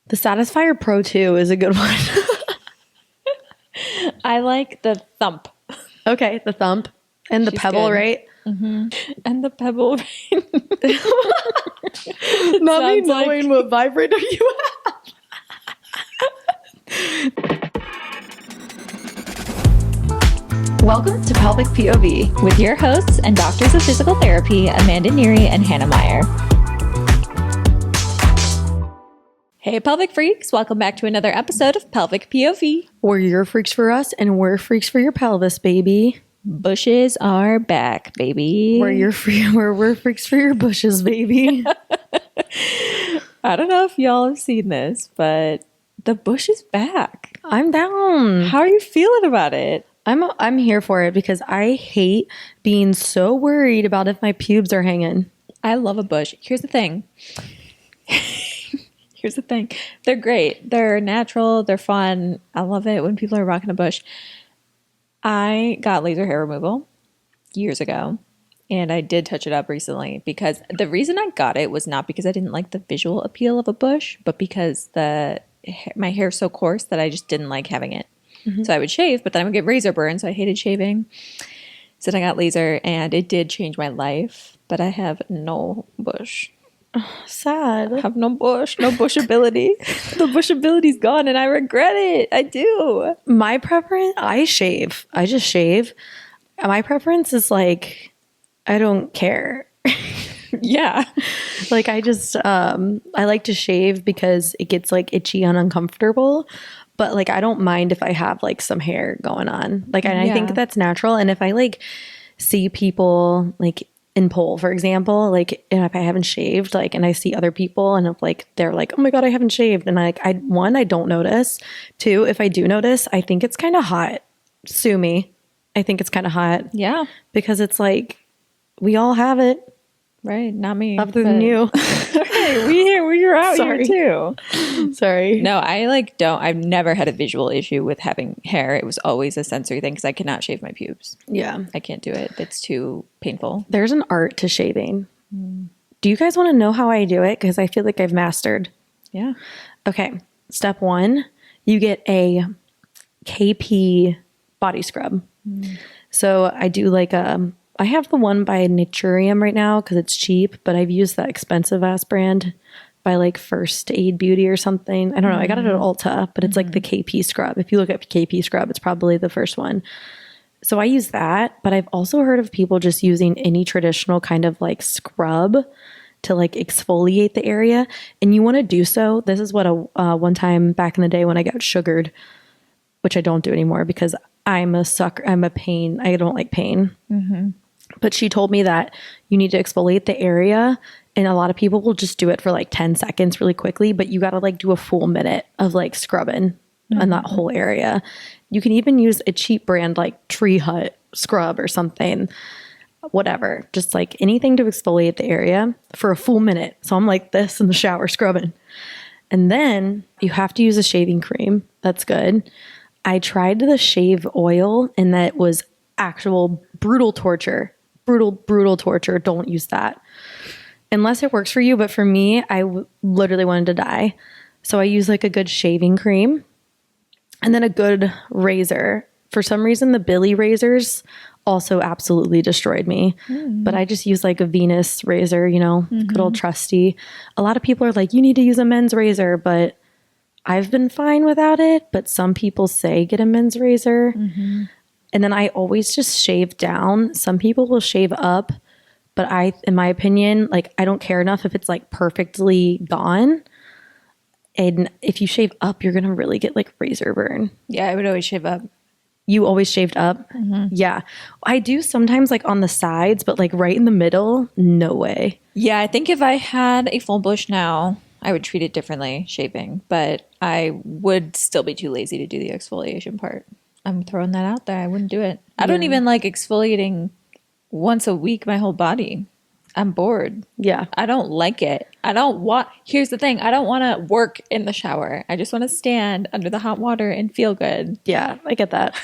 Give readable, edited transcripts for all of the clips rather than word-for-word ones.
The Satisfier Pro 2 is a good one. I like the thump. Okay, the thump and the She's pebble, good. right? Mm-hmm. And the pebble. Not me Sounds knowing what vibrator you have. Welcome to Pelvic POV. With your hosts and doctors of physical therapy, Amanda Neary and Hannah Meyer. Hey, pelvic freaks. Welcome back to another episode of Pelvic POV. Where you're freaks for us and we're freaks for your pelvis, baby. Bushes are back, baby. Where we're freaks for your bushes, baby. I don't know if y'all have seen this, but the bush is back. I'm down. How are you feeling about it? I'm here for it because I hate being so worried about if my pubes are hanging. I love a bush. Here's the thing. They're great. They're natural. They're fun. I love it when people are rocking a bush. I got laser hair removal years ago, and I did touch it up recently because the reason I got it was not because I didn't like the visual appeal of a bush, but because my hair is so coarse that I just didn't like having it. Mm-hmm. So I would shave, but then I would get razor burn, so I hated shaving. So then I got laser, and it did change my life, but I have no bush. Sad. I have no bush ability. The bush ability's gone and I regret it. I do. My preference, I shave. I just shave. My preference is like, I don't care. Yeah. Like I just, I like to shave because it gets like itchy and uncomfortable. But like, I don't mind if I have like some hair going on. Like, and I think that's natural. And if I like see people like in pole, for example, like if I haven't shaved, like, and I see other people and if like, they're like, oh my God, I haven't shaved. And I don't notice. Two, if I do notice, I think it's kind of hot. Sue me. I think it's kind of hot. Yeah. Because it's like, we all have it. Right. Not me. Other than you. Hey, we're out here too. Sorry. No, I've never had a visual issue with having hair. It was always a sensory thing because I cannot shave my pubes. Yeah. I can't do it. It's too painful. There's an art to shaving. Do you guys want to know how I do it? Because I feel like I've mastered. Yeah. Okay. Step one, you get a KP body scrub. So I do like I have the one by Naturium right now because it's cheap, but I've used that expensive ass brand by like First Aid Beauty or something. I don't know. I got it at Ulta, but it's like the KP scrub. If you look at KP scrub, it's probably the first one. So I use that, but I've also heard of people just using any traditional kind of like scrub to like exfoliate the area. And you want to do so. This is what one time back in the day when I got sugared, which I don't do anymore because I'm a sucker. I'm a pain. I don't like pain. Mm-hmm. But she told me that you need to exfoliate the area, and a lot of people will just do it for like 10 seconds really quickly, but you got to like do a full minute of like scrubbing on that whole area. You can even use a cheap brand like Tree Hut scrub or something, whatever, just like anything to exfoliate the area for a full minute. So I'm like this in the shower scrubbing. And then you have to use a shaving cream. That's good. I tried the shave oil and that was actual brutal torture. Brutal torture. Don't use that unless it works for you. But for me, I literally wanted to die. So I use like a good shaving cream and then a good razor. For some reason, the Billy razors also absolutely destroyed me. But I just use like a Venus razor, good old trusty. A lot of people are like, you need to use a men's razor, but I've been fine without it. But some people say get a men's razor. And then I always just shave down. Some people will shave up, but in my opinion, like I don't care enough if it's like perfectly gone. And if you shave up, you're going to really get like razor burn. Yeah, I would always shave up. You always shaved up? Yeah. I do sometimes like on the sides, but like right in the middle, no way. Yeah, I think if I had a full bush now, I would treat it differently, shaving. But I would still be too lazy to do the exfoliation part. I'm throwing that out there. I wouldn't do it. I don't even like exfoliating once a week my whole body. I'm bored. Yeah. I don't like it. Here's the thing. I don't want to work in the shower. I just want to stand under the hot water and feel good. Yeah, I get that.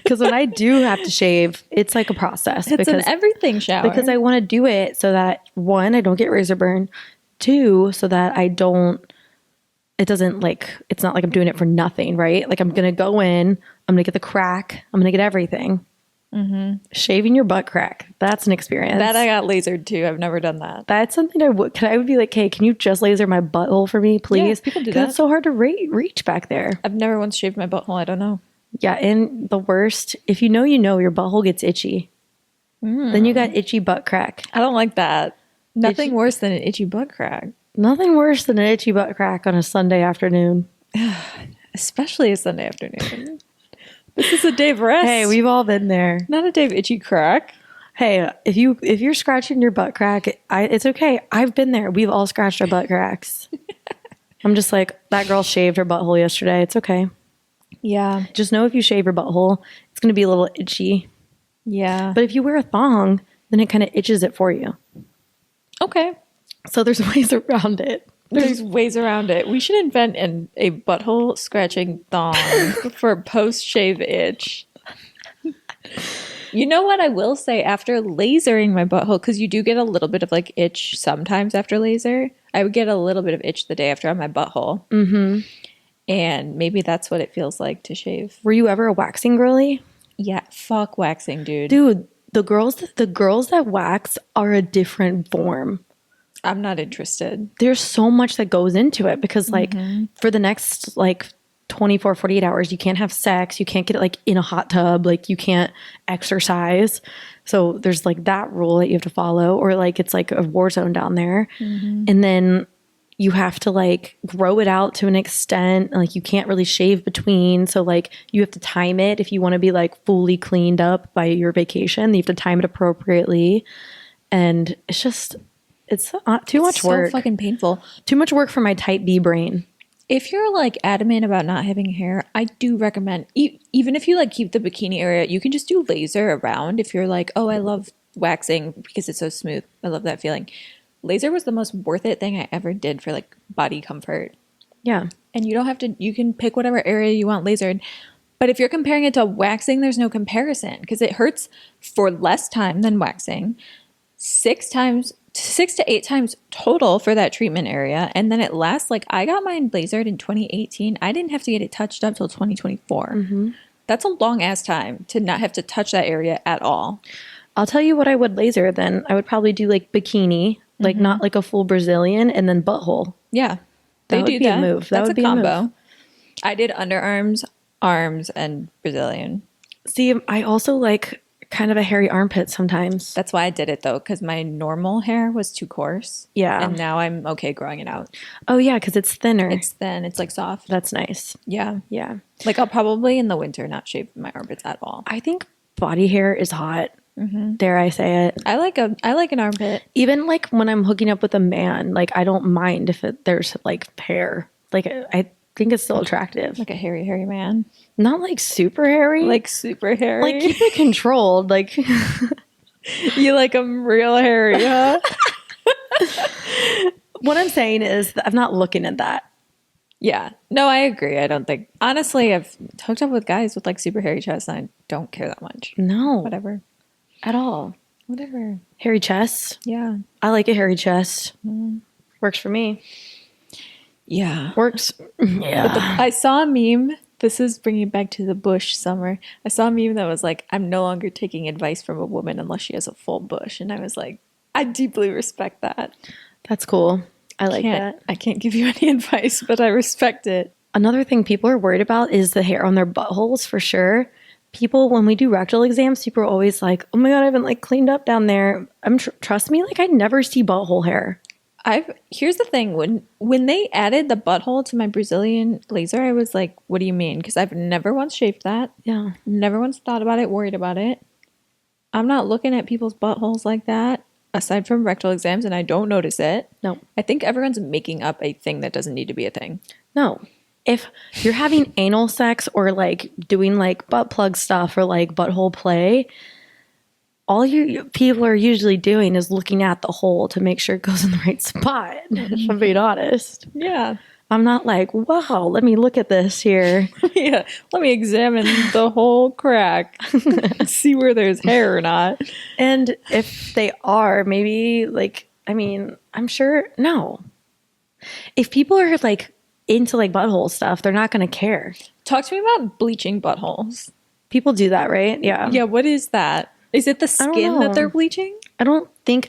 Because when I do have to shave, it's like a process. It's an everything shower. Because I want to do it so that, one, I don't get razor burn. Two, so that I don't it doesn't like, it's not like I'm doing it for nothing, right? Like I'm going to go in, I'm going to get the crack, I'm going to get everything. Shaving your butt crack. That's an experience. That I got lasered too. I've never done that. That's something I would be like, hey, can you just laser my butthole for me, please? Yeah, people do 'Cause that. it's so hard to reach back there. I've never once shaved my butthole. I don't know. Yeah, and the worst, if you know, your butthole gets itchy. Then you got itchy butt crack. I don't like that. Nothing worse than an itchy butt crack. Nothing worse than an itchy butt crack on a Sunday afternoon. Especially a Sunday afternoon. This is a day of rest. Hey, we've all been there. Not a day of itchy crack. Hey, if you're scratching your butt crack, it's okay. I've been there. We've all scratched our butt cracks. I'm just like, that girl shaved her butthole yesterday. It's okay. Yeah. Just know if you shave your butthole, it's going to be a little itchy. Yeah. But if you wear a thong, then it kind of itches it for you. Okay. So there's ways around it. There's ways around it. We should invent a butthole scratching thong for post-shave itch. You know what I will say, after lasering my butthole, because you do get a little bit of like itch sometimes after laser. I would get a little bit of itch the day after on my butthole. Mm-hmm. And maybe that's what it feels like to shave. Were you ever a waxing girly? Yeah, fuck waxing, dude. Dude, the girls that wax are a different form. I'm not interested. There's so much that goes into it because like for the next like 24, 48 hours, you can't have sex. You can't get it like in a hot tub. Like you can't exercise. So there's like that rule that you have to follow, or like it's like a war zone down there. And then you have to like grow it out to an extent. Like you can't really shave between. So like you have to time it. If you want to be like fully cleaned up by your vacation, you have to time it appropriately. And it's just, it's too much work. So fucking painful. Too much work for my type B brain. If you're like adamant about not having hair, I do recommend, even if you like keep the bikini area, you can just do laser around. If you're like, oh, I love waxing because it's so smooth. I love that feeling. Laser was the most worth it thing I ever did for like body comfort. Yeah. And you don't have to, you can pick whatever area you want lasered. But if you're comparing it to waxing, there's no comparison because it hurts for less time than waxing. 6 to 8 times total for that treatment area. And then it lasts, like I got mine lasered in 2018. I didn't have to get it touched up till 2024. That's a long ass time to not have to touch that area at all. I'll tell you what I would laser then. I would probably do like bikini, like not like a full Brazilian, and then butthole. Yeah. They That do would be a that. move. That That's would a be a combo. move. I did underarms, arms, and Brazilian. See, I also like kind of a hairy armpit sometimes. That's why I did it though, because my normal hair was too coarse. Yeah. And now I'm okay growing it out. Oh yeah, because it's thinner. It's thin. It's like soft. That's nice. Yeah. Yeah. Like I'll probably in the winter not shave my armpits at all. I think body hair is hot. Dare I say it? I like an armpit. Even like when I'm hooking up with a man, like I don't mind if there's like hair. Like I think it's still attractive. Like a hairy man. Not like super hairy. Like super hairy. Like keep it controlled. Like you like them real hairy, huh? what I'm saying is that I'm not looking at that. Yeah. No, I agree. I don't think, honestly, I've hooked up with guys with like super hairy chests and I don't care that much. No. Whatever. At all. Whatever. Hairy chest. Yeah. I like a hairy chest. Works for me. Yeah. Works. Yeah. I saw a meme. This is bringing it back to the bush summer. I saw a meme that was like, I'm no longer taking advice from a woman unless she has a full bush. And I was like, I deeply respect that. That's cool. I like that. I can't give you any advice, but I respect it. Another thing people are worried about is the hair on their buttholes for sure. People, when we do rectal exams, people are always like, oh my God, I haven't like cleaned up down there. Trust me, like I never see butthole hair. Here's the thing, when they added the butthole to my Brazilian laser, I was like, what do you mean? Because I've never once shaved that. Yeah. Never once thought about it, worried about it. I'm not looking at people's buttholes like that, aside from rectal exams, and I don't notice it. No. I think everyone's making up a thing that doesn't need to be a thing. No. If you're having anal sex or like doing like butt plug stuff or like butthole play, all you people are usually doing is looking at the hole to make sure it goes in the right spot. If I'm being honest. Yeah. I'm not like, wow, let me look at this here. Yeah. Let me examine the whole crack. See where there's hair or not. And if they are, maybe like, I mean, I'm sure, no. If people are like into like butthole stuff, they're not going to care. Talk to me about bleaching buttholes. People do that, right? Yeah. Yeah, what is that? Is it the skin that they're know. bleaching? I don't think,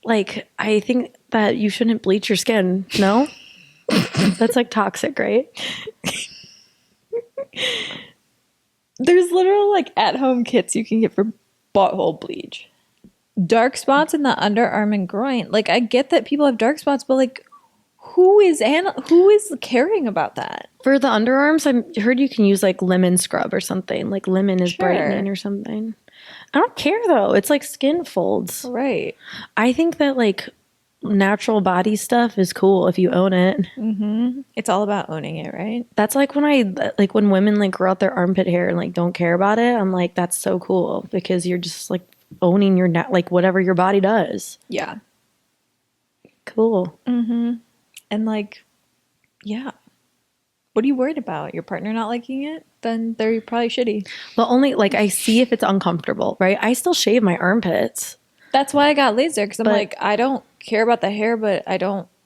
like, I think that you shouldn't bleach your skin. No? That's like toxic, right? There's literal like at-home kits you can get for butthole bleach. Dark spots in the underarm and groin. Like, I get that people have dark spots, but like, who is caring about that? For the underarms, I heard you can use like lemon scrub or something. Like lemon is brightening or something. I don't care though. It's like skin folds. Right. I think that like natural body stuff is cool if you own it. Mm-hmm. It's all about owning it, right? That's like when women like grow out their armpit hair and like don't care about it. I'm like, that's so cool because you're just like owning your like whatever your body does. Yeah. Cool. Mm-hmm. And like, yeah. What are you worried about? Your partner not liking it? Then they're probably shitty. But only like I see if it's uncomfortable, right? I still shave my armpits. That's why I got laser because I'm like, I don't care about the hair, but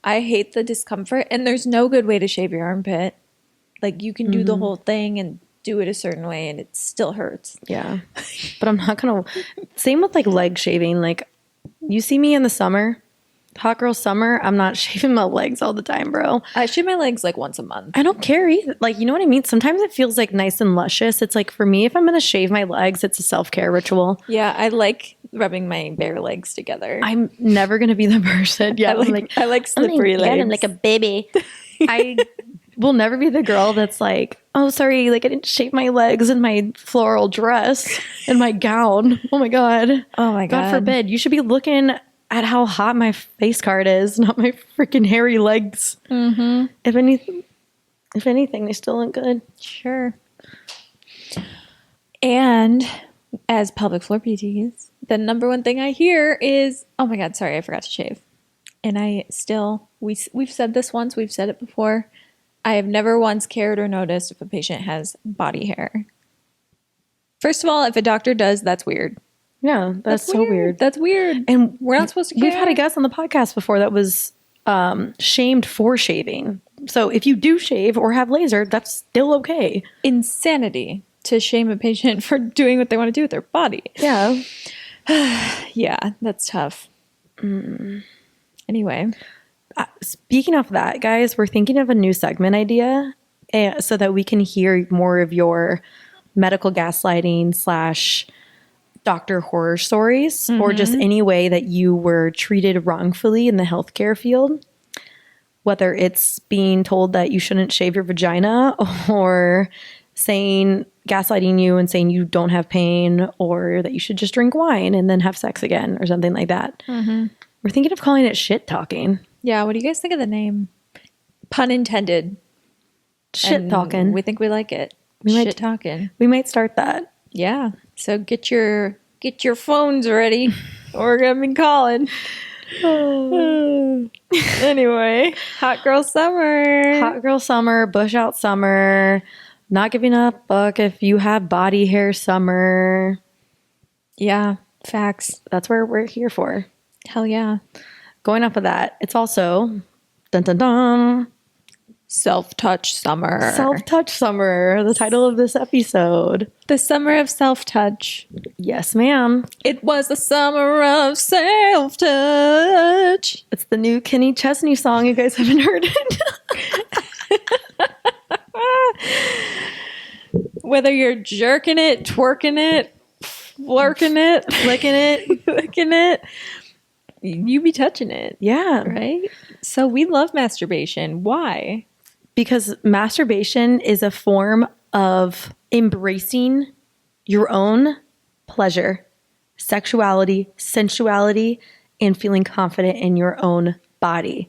I hate the discomfort. And there's no good way to shave your armpit. Like you can do the whole thing and do it a certain way and it still hurts. Yeah. But I'm not going to. Same with like leg shaving. Like you see me in the summer, hot girl summer, I'm not shaving my legs all the time, bro. I shave my legs like once a month. I don't care either. Like, you know what I mean? Sometimes it feels like nice and luscious. It's like for me, if I'm going to shave my legs, it's a self-care ritual. Yeah, I like rubbing my bare legs together. I'm never going to be the person. Yeah, I like slippery legs. I'm like a baby. I will never be the girl that's like, oh, sorry, like I didn't shave my legs in my floral dress and my gown. Oh my God. Oh my God. God forbid. You should be looking at how hot my face card is, not my freaking hairy legs. Mm-hmm. If anything, they still look good. Sure. And as pelvic floor PTs, the number one thing I hear is, oh my God, sorry, I forgot to shave. And we've said this once, we've said it before. I have never once cared or noticed if a patient has body hair. First of all, if a doctor does, that's weird. Yeah, that's so weird. That's weird. And we're not supposed to care. We've had a guest on the podcast before that was shamed for shaving. So if you do shave or have laser, that's still okay. Insanity to shame a patient for doing what they want to do with their body. Yeah. Yeah, that's tough. Anyway. Speaking of that, guys, we're thinking of a new segment idea so that we can hear more of your medical gaslighting / doctor horror stories or just any way that you were treated wrongfully in the healthcare field, whether it's being told that you shouldn't shave your vagina or gaslighting you and saying you don't have pain or that you should just drink wine and then have sex again or something like that. We're thinking of calling it shit talking. Yeah, what do you guys think of the name? Pun intended. Shit talking. We think we like it. Shit talking. We might start that. Yeah. So get your phones ready. We're gonna be calling. Anyway, hot girl summer, bush out summer, not giving up fuck if you have body hair summer. Yeah, facts. That's where we're here for. Hell yeah. Going off of that, it's also dun dun dun. Self-touch summer. Self-touch summer, the title of this episode. The summer of self-touch. Yes, ma'am. It was the summer of self-touch. It's the new Kenny Chesney song. You guys haven't heard it. Whether you're jerking it, twerking it, flirking it, licking it, you be touching it. Yeah. Right? So we love masturbation. Why? Because masturbation is a form of embracing your own pleasure, sexuality, sensuality, and feeling confident in your own body.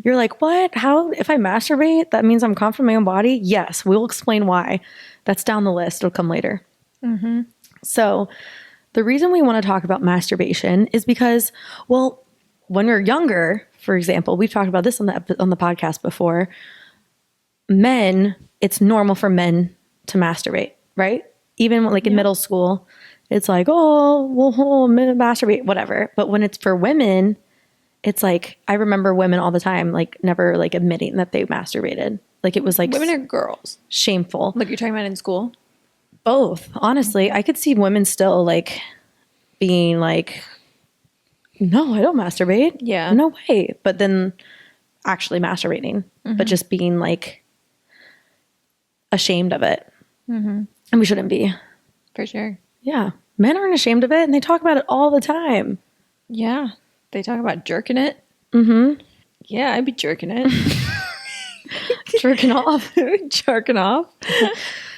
You're like, what? How? If I masturbate, that means I'm confident in my own body? Yes, we'll explain why. That's down the list. It'll come later. So the reason we want to talk about masturbation is because, well, when we're younger, for example, we've talked about this on the podcast before. Men, it's normal for men to masturbate, right? Even like in middle school, it's like, oh, well, masturbate, whatever. But when it's for women, it's like, I remember women all the time, like never like admitting that they masturbated. Like it was like Women or girls? shameful. Like you're talking about in school? Both. Honestly, I could see women still like being like, no, I don't masturbate. Yeah. No way. But then actually masturbating, but just being like ashamed of it. And we shouldn't be. For sure. Yeah. Men aren't ashamed of it and they talk about it all the time. Yeah. They talk about jerking it. Mm-hmm. Yeah, I'd be jerking it. Jerking off. Jerking off.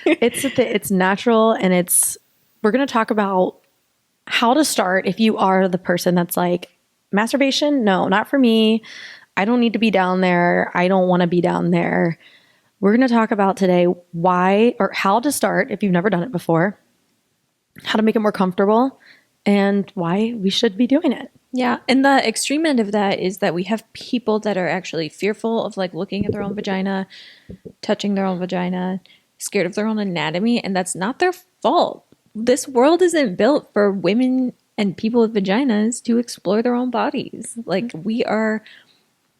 It's natural, and we're going to talk about how to start if you are the person that's like, masturbation? No, not for me. I don't need to be down there. I don't want to be down there. We're going to talk about today why or how to start if you've never done it before, how to make it more comfortable, and why we should be doing it. Yeah. And the extreme end of that is that we have people that are actually fearful of like looking at their own vagina, touching their own vagina, scared of their own anatomy. And that's not their fault. This world isn't built for women and people with vaginas to explore their own bodies. Like we are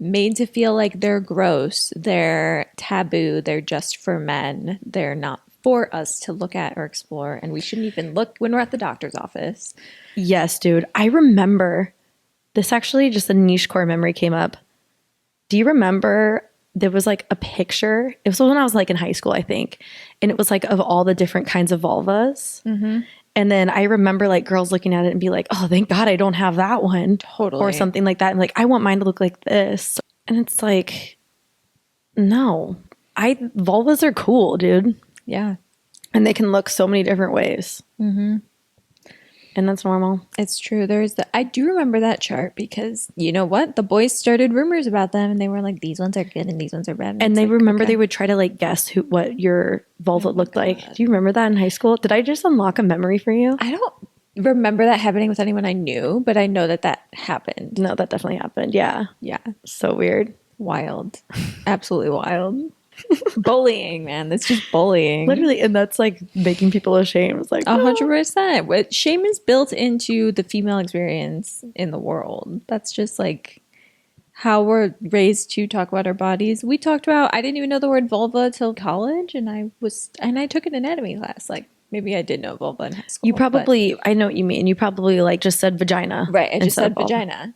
made to feel like they're gross, they're taboo, they're just for men, they're not for us to look at or explore. And we shouldn't even look when we're at the doctor's office. Yes, dude. I remember this, actually just a niche core memory came up. Do you remember there was like a picture? It was when I was like in high school, I think. And it was like of all the different kinds of vulvas. And then I remember like girls looking at it and be like, oh, thank God I don't have that one. Totally. Or something like that. And like, I want mine to look like this. And it's like, no, vulvas are cool, dude. Yeah. And they can look so many different ways. And that's normal. It's true. I do remember that chart because you know what? The boys started rumors about them and they were like, these ones are good and these ones are bad. And they like, remember okay. they would try to like guess what your vulva looked like. Do you remember that in high school? Did I just unlock a memory for you? I don't remember that happening with anyone I knew, but I know that happened. No, that definitely happened. Yeah. Yeah. So weird. Wild. Absolutely wild. Bullying, man. That's just bullying. Literally. And that's like making people ashamed. It's like 100%. What shame is built into the female experience in the world. That's just like how we're raised to talk about our bodies. I didn't even know the word vulva till college, and I took an anatomy class. Like maybe I did know vulva in high school. I know what you mean. You probably like just said vagina. Right. I just said vagina.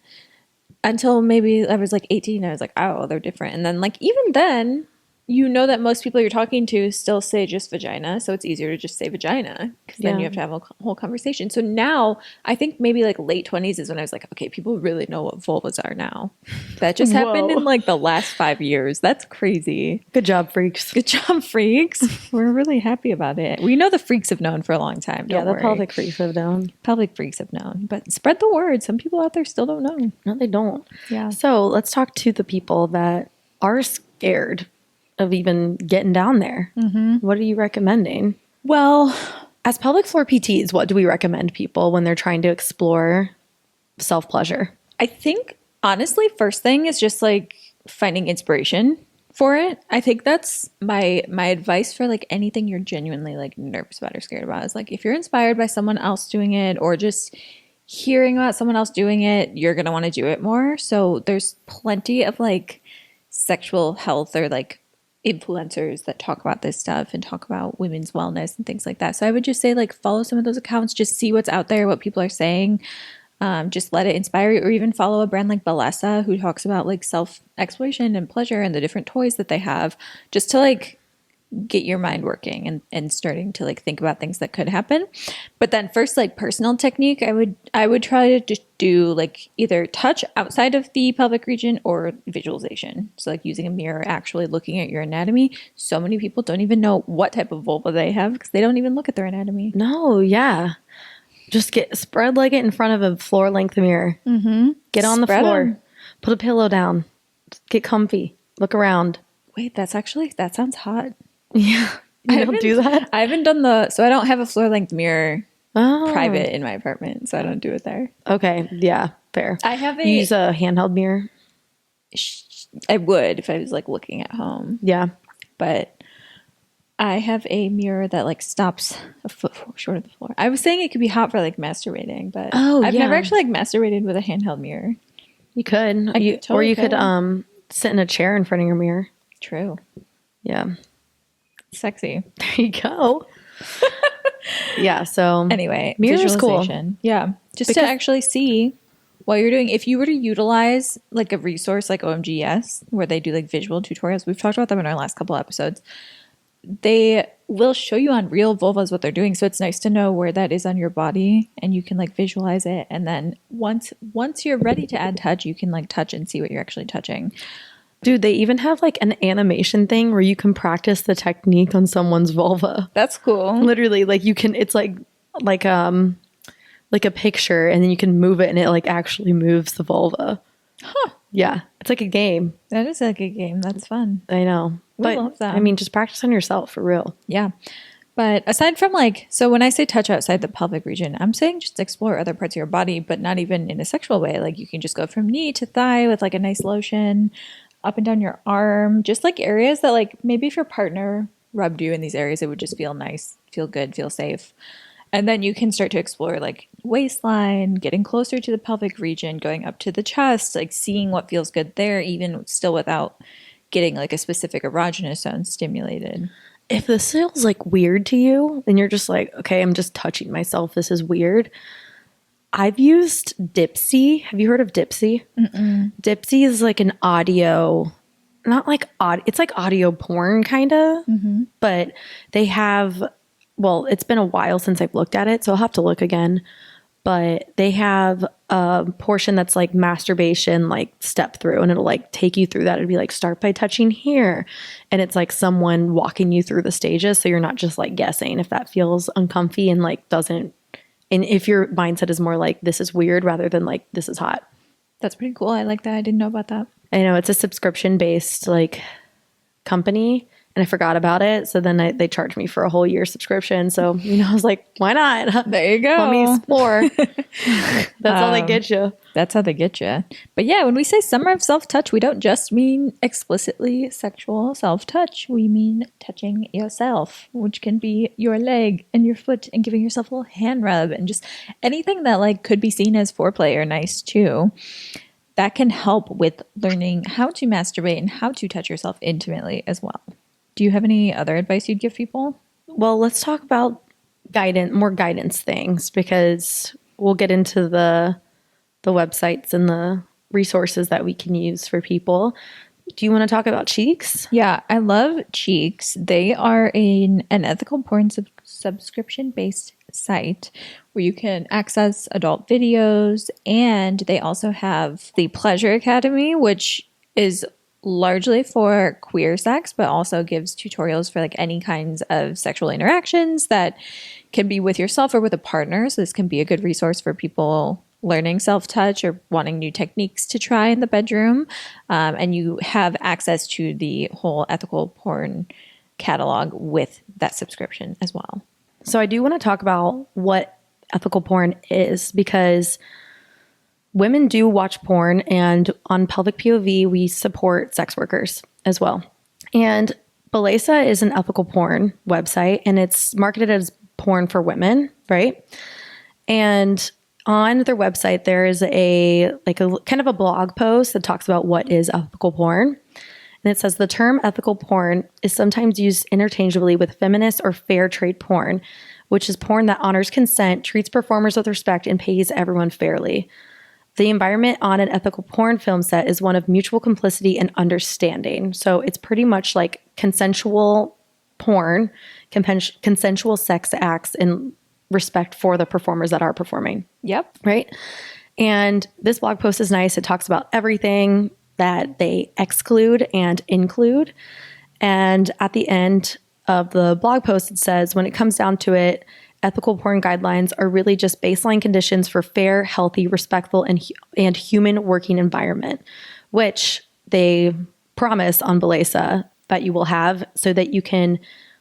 Until maybe I was like 18. I was like, oh, they're different. And then like even then, you know that most people you're talking to still say just vagina, so it's easier to just say vagina because then you have to have a whole conversation. So now I think maybe like late 20s is when I was like, okay, people really know what vulvas are now. That just happened in like the last 5 years. That's crazy. Good job, freaks. Good job, freaks. We're really happy about it. We know the freaks have known for a long time. Don't worry. The pelvic freaks have known. Pelvic freaks have known, but spread the word. Some people out there still don't know. No, they don't. Yeah. So let's talk to the people that are scared of even getting down there. What are you recommending? Well, as pelvic floor PTs, what do we recommend people when they're trying to explore self-pleasure? I think honestly, first thing is just like finding inspiration for it. I think that's my advice for like anything you're genuinely like nervous about or scared about is like if you're inspired by someone else doing it or just hearing about someone else doing it, you're going to want to do it more. So there's plenty of like sexual health or like influencers that talk about this stuff and talk about women's wellness and things like that. So I would just say like follow some of those accounts, just see what's out there, what people are saying. Just let it inspire you, or even follow a brand like Bellesa who talks about like self-exploration and pleasure and the different toys that they have, just to like get your mind working and starting to like think about things that could happen. But then first, like personal technique, I would try to just do like either touch outside of the pelvic region or visualization. So like using a mirror, actually looking at your anatomy. So many people don't even know what type of vulva they have because they don't even look at their anatomy. No, yeah. Just spread like it in front of a floor length mirror. Get on the floor. Put a pillow down. Get comfy. Look around. Wait, that sounds hot. Yeah. You don't do that? I haven't done so I don't have a floor length mirror private in my apartment, so I don't do it there. Okay. Yeah. Fair. I have You use a handheld mirror? I would if I was like looking at home. Yeah. But I have a mirror that like stops a foot short of the floor. I was saying it could be hot for like masturbating, but I've never actually like masturbated with a handheld mirror. You could. You could sit in a chair in front of your mirror. True. Yeah. Sexy. There you go. Yeah. So Anyway, mirror is cool. visualization. Yeah. Just Because- to actually see what you're doing. If you were to utilize like a resource like OMGS, where they do like visual tutorials, we've talked about them in our last couple episodes. They will show you on real vulvas what they're doing. So it's nice to know where that is on your body and you can like visualize it. And then once you're ready to add touch, you can like touch and see what you're actually touching. Dude, they even have like an animation thing where you can practice the technique on someone's vulva. That's cool. Literally, like you can, it's like a picture and then you can move it and it like actually moves the vulva. Huh. Yeah. It's like a game. That is like a game. That's fun. I know. We love that. I mean, just practice on yourself for real. Yeah. But aside from like, so when I say touch outside the pelvic region, I'm saying just explore other parts of your body, but not even in a sexual way. Like you can just go from knee to thigh with like a nice lotion, up and down your arm, just like areas that like maybe if your partner rubbed you in these areas, it would just feel nice, feel good, feel safe. And then you can start to explore like waistline, getting closer to the pelvic region, going up to the chest, like seeing what feels good there, even still without getting like a specific erogenous zone stimulated. If this feels like weird to you, then you're just like, okay, I'm just touching myself. This is weird. I've used Dipsy. Have you heard of Dipsy? Mm-mm. Dipsy is like an audio, not like audio, it's like audio porn kind of, but they have, well, it's been a while since I've looked at it, so I'll have to look again. But they have a portion that's like masturbation, like step through, and it'll like take you through that. It'd be like start by touching here. And it's like someone walking you through the stages. So you're not just like guessing if that feels uncomfy and like doesn't. And if your mindset is more like this is weird rather than like this is hot. That's pretty cool. I like that. I didn't know about that. I know it's a subscription based like company. And I forgot about it. So then they charged me for a whole year subscription. So, I was like, why not? There you go. Let me explore. That's how they get you. That's how they get you. But yeah, when we say summer of self-touch, we don't just mean explicitly sexual self-touch. We mean touching yourself, which can be your leg and your foot and giving yourself a little hand rub and just anything that like could be seen as foreplay or nice too. That can help with learning how to masturbate and how to touch yourself intimately as well. Do you have any other advice you'd give people? Well, let's talk about more guidance things, because we'll get into the websites and the resources that we can use for people. Do you want to talk about Cheeks? Yeah, I love Cheeks. They are an ethical porn subscription-based site where you can access adult videos, and they also have the Pleasure Academy, which is largely for queer sex, but also gives tutorials for like any kinds of sexual interactions that can be with yourself or with a partner. So this can be a good resource for people learning self-touch or wanting new techniques to try in the bedroom. And you have access to the whole ethical porn catalog with that subscription as well. So I do want to talk about what ethical porn is, because women do watch porn, and on Pelvic POV, we support sex workers as well. And Belesa is an ethical porn website, and it's marketed as porn for women, right? And on their website, there is a kind of a blog post that talks about what is ethical porn. And it says the term ethical porn is sometimes used interchangeably with feminist or fair trade porn, which is porn that honors consent, treats performers with respect, and pays everyone fairly. The environment on an ethical porn film set is one of mutual complicity and understanding. So it's pretty much like consensual porn, consensual sex acts, and respect for the performers that are performing. Yep. Right? And this blog post is nice. It talks about everything that they exclude and include. And at the end of the blog post, it says, when it comes down to it, ethical porn guidelines are really just baseline conditions for fair, healthy, respectful, and human working environment, which they promise on Belesa that you will have, so that you can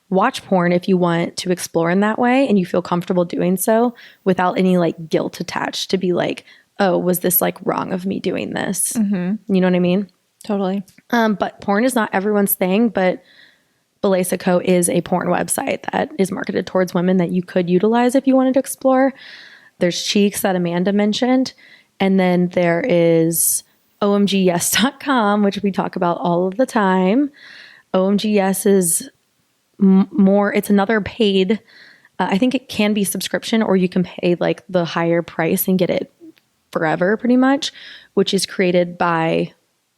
watch porn if you want to explore in that way and you feel comfortable doing so without any like guilt attached to be like, oh, was this like wrong of me doing this? Mm-hmm. You know what I mean? Totally. But porn is not everyone's thing, but Belesa Co. is a porn website that is marketed towards women that you could utilize if you wanted to explore. There's Cheeks that Amanda mentioned. And then there is omgyes.com, which we talk about all of the time. OMGS is more, it's another paid, I think it can be subscription, or you can pay like the higher price and get it forever pretty much, which is created by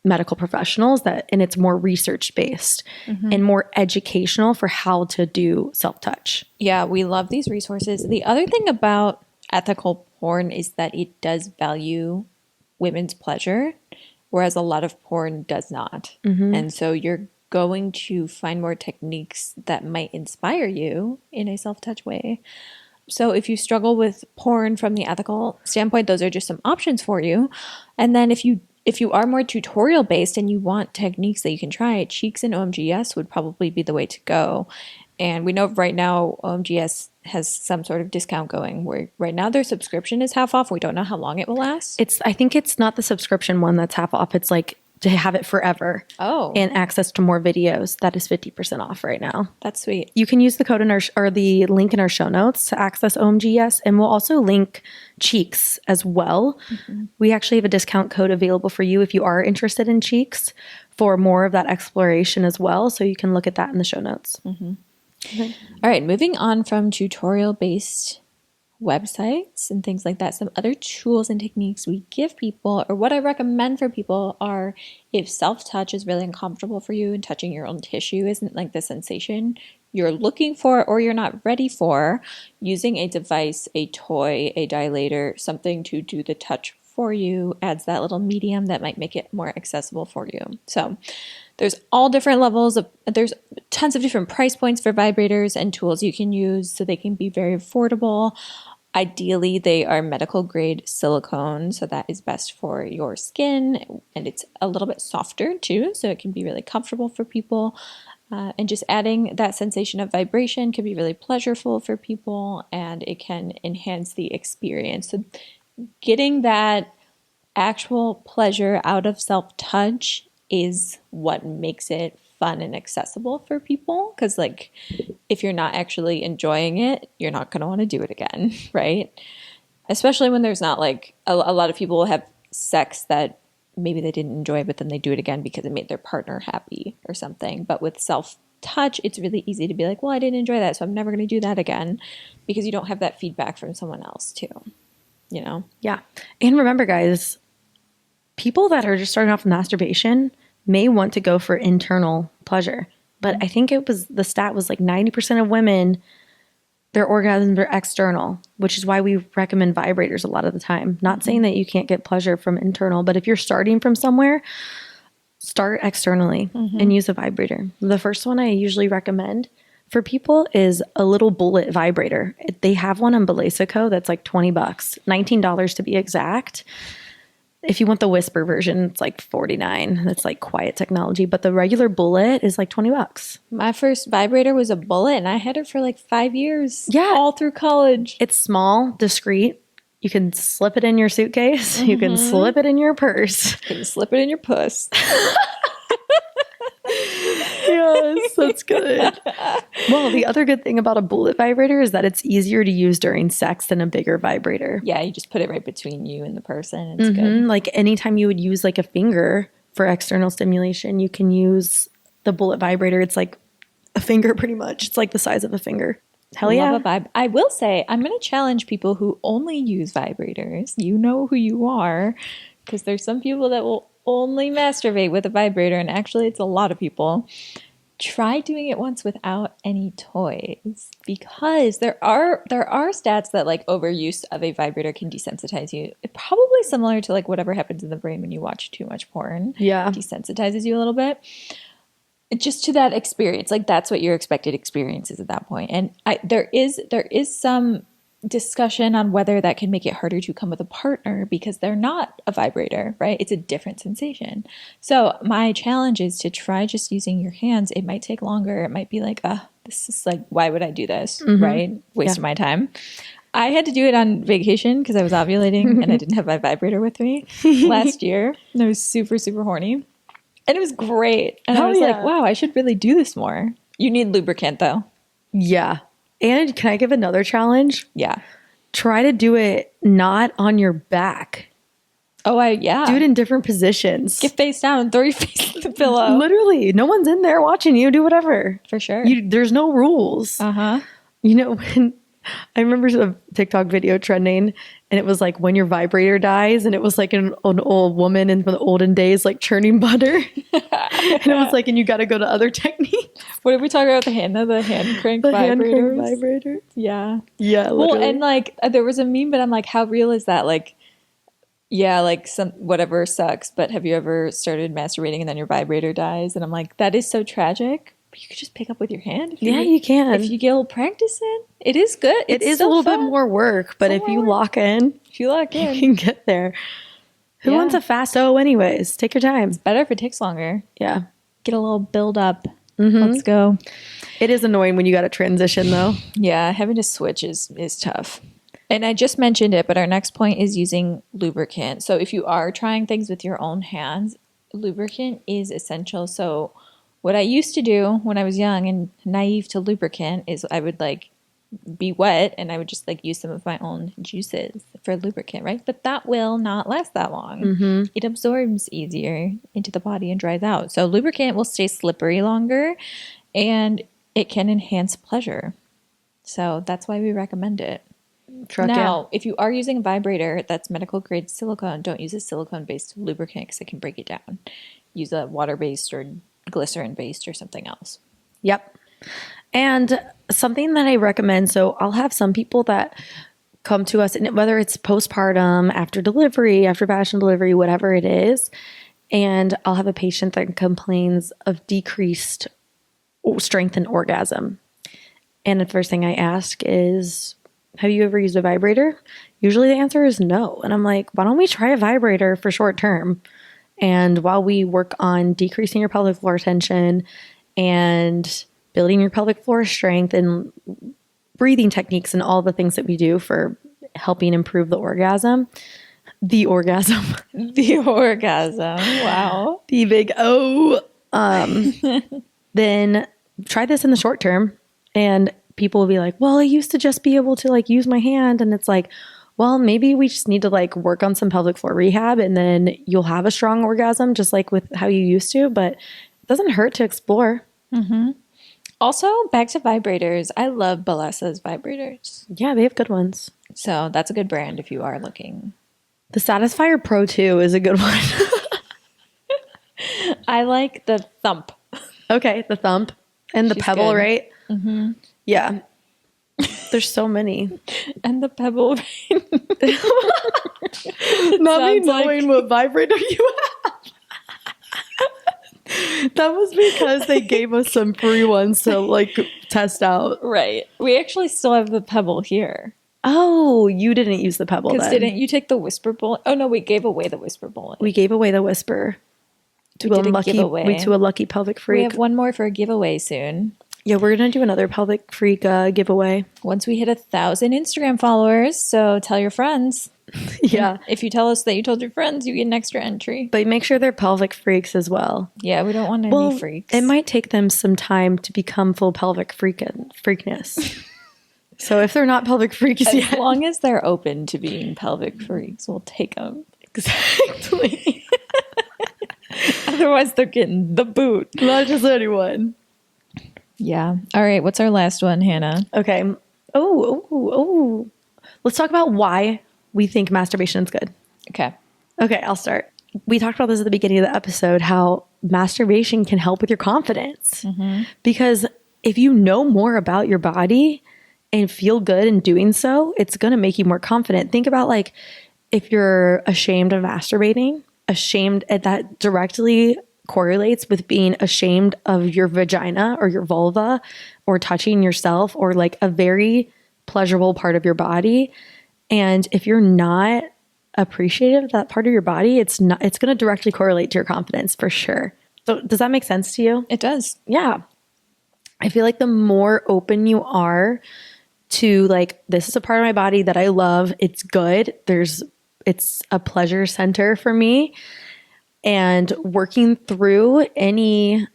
medical professionals, and it's more research based and more educational for how to do self-touch. Yeah, we love these resources. The other thing about ethical porn is that it does value women's pleasure, whereas a lot of porn does not. And so you're going to find more techniques that might inspire you in a self-touch way. So if you struggle with porn from the ethical standpoint, those are just some options for you. And then if you are more tutorial based and you want techniques that you can try, Cheeks and OMGS would probably be the way to go. And we know right now OMGS has some sort of discount going where right now their subscription is half off. We don't know how long it will last. I think it's not the subscription one that's half off. It's like to have it forever. Oh. And access to more videos. That is 50% off right now. That's sweet. You can use the code in or the link in our show notes to access OMGS, and we'll also link Cheeks as well. We actually have a discount code available for you if you are interested in Cheeks for more of that exploration as well. So you can look at that in the show notes. Okay. All right, moving on from tutorial-based websites and things like that, some other tools and techniques we give people, or what I recommend for people, are if self-touch is really uncomfortable for you and touching your own tissue isn't like the sensation you're looking for or you're not ready for, using a device, a toy, a dilator, something to do the touch for you adds that little medium that might make it more accessible for you. So there's all different levels there's tons of different price points for vibrators and tools you can use, so they can be very affordable. Ideally, they are medical grade silicone, so that is best for your skin, and it's a little bit softer too, so it can be really comfortable for people. And just adding that sensation of vibration can be really pleasurable for people, and it can enhance the experience. So getting that actual pleasure out of self-touch is what makes it fun and accessible for people, because like if you're not actually enjoying it, you're not going to want to do it again, right? Especially when there's not like a lot of people have sex that maybe they didn't enjoy, but then they do it again because it made their partner happy or something. But with self-touch, it's really easy to be like, well, I didn't enjoy that, so I'm never going to do that again, because you don't have that feedback from someone else too, you know? Yeah. And remember, guys, people that are just starting off with masturbation may want to go for internal pleasure. But I think the stat was like 90% of women, their orgasms are external, which is why we recommend vibrators a lot of the time. Not saying that you can't get pleasure from internal, but if you're starting from somewhere, start externally and use a vibrator. The first one I usually recommend for people is a little bullet vibrator. They have one on Beleseco that's like $20, $19 to be exact. If you want the whisper version, it's like $49. That's like quiet technology. But the regular bullet is like $20. My first vibrator was a bullet, and I had it for like 5 years. Yeah. All through college. It's small, discreet. You can slip it in your suitcase. You can slip it in your purse. You can slip it in your puss. Yes, that's good. Well, the other good thing about a bullet vibrator is that it's easier to use during sex than a bigger vibrator. Yeah, you just put it right between you and the person. It's good. Like anytime you would use like a finger for external stimulation, you can use the bullet vibrator. It's like a finger pretty much. It's like the size of a finger. Hell yeah. Love a vibe. I will say, I'm going to challenge people who only use vibrators. You know who you are, because there's some people that will only masturbate with a vibrator, and actually it's a lot of people. Try doing it once without any toys, because there are stats that like overuse of a vibrator can desensitize you. It's probably similar to like whatever happens in the brain when you watch too much porn. Yeah. It desensitizes you a little bit. Just to that experience, like that's what your expected experience is at that point. And there is some discussion on whether that can make it harder to come with a partner because they're not a vibrator, right? It's a different sensation. So my challenge is to try just using your hands. It might take longer. It might be like, this is like, why would I do this, right? Waste of my time. I had to do it on vacation because I was ovulating and I didn't have my vibrator with me last year. And I was super, super horny. And it was great. And I was like, wow, I should really do this more. You need lubricant though. Yeah. And can I give another challenge? Yeah. Try to do it not on your back. Oh, yeah. Do it in different positions. Get face down and throw your face in the pillow. Literally, no one's in there watching you. Do whatever. For sure. There's no rules. Uh-huh. You know, when I remember a TikTok video trending, and it was like when your vibrator dies, and it was like an old woman in the olden days, like churning butter. And it was like, and you got to go to other techniques. What did we talk about? The hand crank vibrators? Hand crank vibrator. Yeah. Yeah. Literally. Well, and like there was a meme, but I'm like, how real is that? Like, yeah, like some whatever sucks, but have you ever started masturbating and then your vibrator dies? And I'm like, that is so tragic. But you could just pick up with your hand. You can. If you get a little practice in, it is good. It is a little bit more work, but if you lock in, you can get there. Who wants a fast O anyways? Take your time. It's better if it takes longer. Yeah. Get a little build up. Let's go. It is annoying when you got to transition though. Yeah, having to switch is tough. And I just mentioned it, but our next point is using lubricant. So if you are trying things with your own hands, lubricant is essential. So what I used to do when I was young and naive to lubricant is I would like be wet and I would just like use some of my own juices for lubricant, right? But that will not last that long. It absorbs easier into the body and dries out. So lubricant will stay slippery longer and it can enhance pleasure. So that's why we recommend it. Now, if you are using a vibrator that's medical grade silicone, don't use a silicone-based lubricant because it can break it down. Use a water-based or glycerin-based or something else. Yep. And something that I recommend, so I'll have some people that come to us, and whether it's postpartum, after delivery, after vaginal delivery, whatever it is, and I'll have a patient that complains of decreased strength and orgasm. And the first thing I ask is, have you ever used a vibrator? Usually the answer is no. And I'm like, why don't we try a vibrator for short term? And while we work on decreasing your pelvic floor tension and building your pelvic floor strength and breathing techniques and all the things that we do for helping improve the orgasm. Wow. The big O. Then try this in the short term. And people will be like, well, I used to just be able to like use my hand. And it's like, well, maybe we just need to like work on some pelvic floor rehab and then you'll have a strong orgasm just like with how you used to, but it doesn't hurt to explore. Also, back to vibrators. I love Balesa's vibrators. Yeah, they have good ones. So that's a good brand if you are looking. The Satisfyer Pro 2 is a good one. I like the Thump. Okay, the Thump and the Pebble, good. Right? Yeah. There's so many. And the Pebble. Not me knowing what vibrator you have. That was because they gave us some free ones to like test out. Right. We actually still have the Pebble here. Oh, you didn't use the Pebble then. Because didn't you take the Whisper Bullet? Oh, no, we gave away the Whisper Bullet. We gave away the Whisper to a lucky pelvic freak. We have one more for a giveaway soon. Yeah, we're going to do another pelvic freak giveaway. Once we hit 1,000 Instagram followers, so tell your friends. Yeah. If you tell us that you told your friends, you get an extra entry. But make sure they're pelvic freaks as well. Yeah, we don't want any freaks. It might take them some time to become full pelvic freakness. So if they're not pelvic freaks yet. As long as they're open to being pelvic freaks, we'll take them. Exactly. Otherwise, they're getting the boot. Not just anyone. Yeah. All right. What's our last one, Hannah? Okay. Oh. Let's talk about why we think masturbation is good. Okay, I'll start. We talked about this at the beginning of the episode, how masturbation can help with your confidence. Because if you know more about your body and feel good in doing so, it's going to make you more confident. Think about like if you're ashamed of masturbating, that directly correlates with being ashamed of your vagina or your vulva or touching yourself or like a very pleasurable part of your body. And if you're not appreciative of that part of your body, it's going to directly correlate to your confidence for sure. So does that make sense to you? It does. Yeah. I feel like the more open you are to like, this is a part of my body that I love. It's good. It's a pleasure center for me. And working through any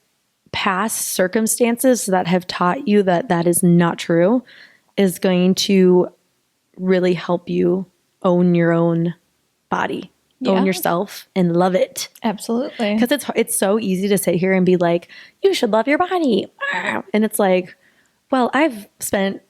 past circumstances that have taught you that that is not true is going to really help you own your own body own Yeah. yourself and love it. Absolutely. Because it's so easy to sit here and be like, you should love your body. And it's like, well, I've spent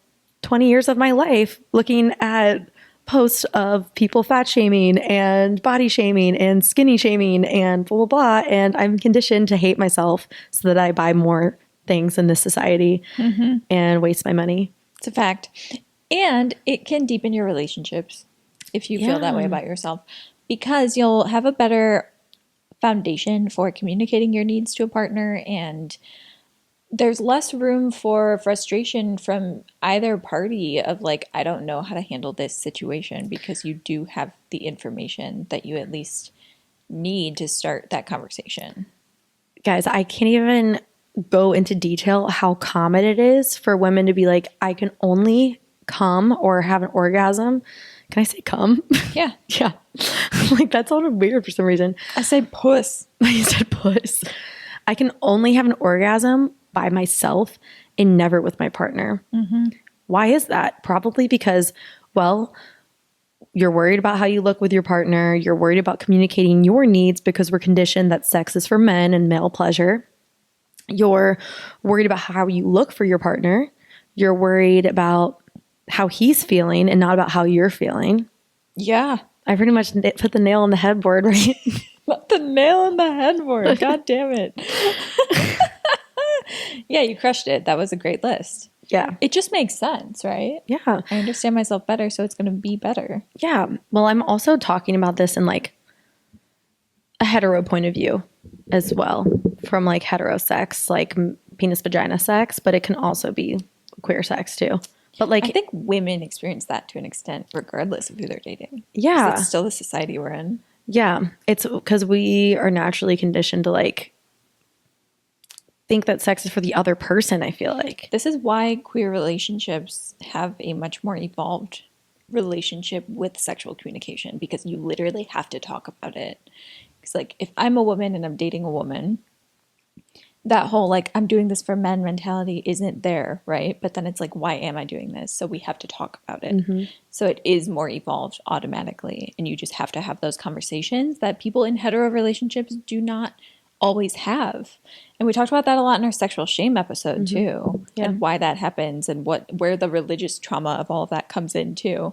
20 years of my life looking at posts of people fat shaming and body shaming and skinny shaming and blah, blah, blah. And I'm conditioned to hate myself so that I buy more things in this society and waste my money. It's a fact. And it can deepen your relationships if you feel that way Yeah. about yourself, because you'll have a better foundation for communicating your needs to a partner, and there's less room for frustration from either party of like, I don't know how to handle this situation, because you do have the information that you at least need to start that conversation. Guys, I can't even go into detail how common it is for women to be like, I can only come or have an orgasm. Can I say come? Yeah. Yeah. Like that sounded weird for some reason. I say puss. I said puss. I can only have an orgasm by myself and never with my partner. Why is that? Probably because, well, you're worried about how you look with your partner. You're worried about communicating your needs because we're conditioned that sex is for men and male pleasure. You're worried about how you look for your partner. You're worried about how he's feeling and not about how you're feeling. Yeah. I pretty much put the nail on the headboard, right? Put the nail in the headboard. God damn it. Yeah, you crushed it. That was a great list. Yeah. It just makes sense, right? Yeah. I understand myself better, so it's going to be better. Yeah. Well, I'm also talking about this in like a hetero point of view as well, from like hetero sex, like penis vagina sex, but it can also be queer sex too. But like, I think women experience that to an extent, regardless of who they're dating. 'Cause yeah. it's still the society we're in. Yeah. It's because we are naturally conditioned to like think that sex is for the other person, I feel like. This is why queer relationships have a much more evolved relationship with sexual communication, because you literally have to talk about it. It's like, if I'm a woman and I'm dating a woman, that whole like, I'm doing this for men mentality isn't there, right? But then it's like, why am I doing this? So we have to talk about it. So it is more evolved automatically. And you just have to have those conversations that people in hetero relationships do not always have. And we talked about that a lot in our sexual shame episode too, and why that happens and where the religious trauma of all of that comes in too.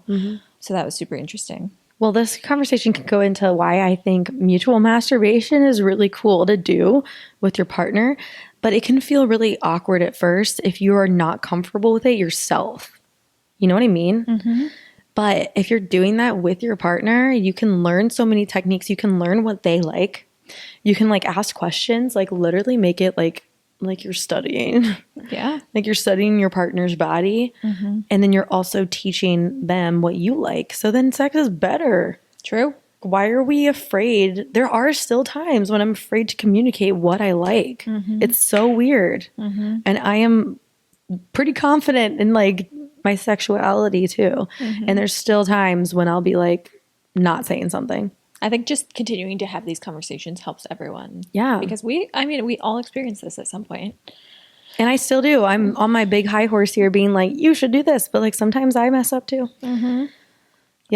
So that was super interesting. Well, this conversation can go into why I think mutual masturbation is really cool to do with your partner, but it can feel really awkward at first if you are not comfortable with it yourself. You know what I mean? But if you're doing that with your partner, you can learn so many techniques. You can learn what they like. You can like ask questions, like literally make it like you're studying. Yeah. Like you're studying your partner's body. And then you're also teaching them what you like. So then sex is better. True. Why are we afraid? There are still times when I'm afraid to communicate what I like. It's so weird. And I am pretty confident in like my sexuality too. And there's still times when I'll be like not saying something. I think just continuing to have these conversations helps everyone. Yeah. Because we all experience this at some point. And I still do. I'm on my big high horse here being like, you should do this. But like sometimes I mess up too. Yeah.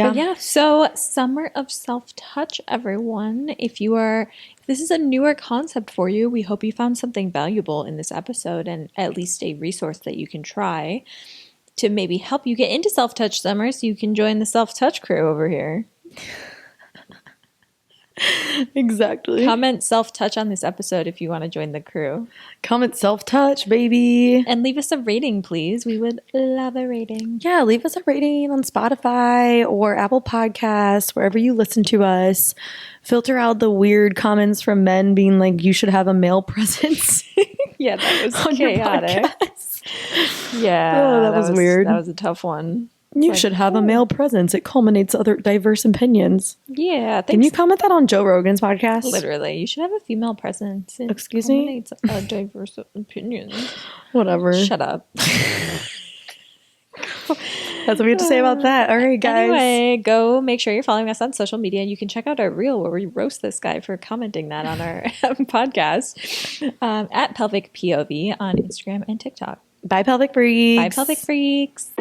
But yeah, so Summer of Self-Touch, everyone. If this is a newer concept for you, we hope you found something valuable in this episode and at least a resource that you can try to maybe help you get into self-touch, Summer, so you can join the self-touch crew over here. Exactly. Comment self-touch on this episode if you want to join the crew. Comment self-touch, baby. And leave us a rating, please. We would love a rating. Yeah, leave us a rating on Spotify or Apple Podcasts, wherever you listen to us. Filter out the weird comments from men being like, you should have a male presence. Yeah, that was on your chaotic. podcast. Yeah. Oh, that was weird. That was a tough one. You should have a male presence. It culminates other diverse opinions. Yeah. Thanks. Can you comment that on Joe Rogan's podcast? Literally. You should have a female presence. It Excuse me? culminates diverse opinions. Whatever. Shut up. That's what we have to say about that. All right, guys. Anyway, go make sure you're following us on social media. You can check out our reel where we roast this guy for commenting that on our podcast at Pelvic POV on Instagram and TikTok. Bye, pelvic freaks. Bye, pelvic freaks.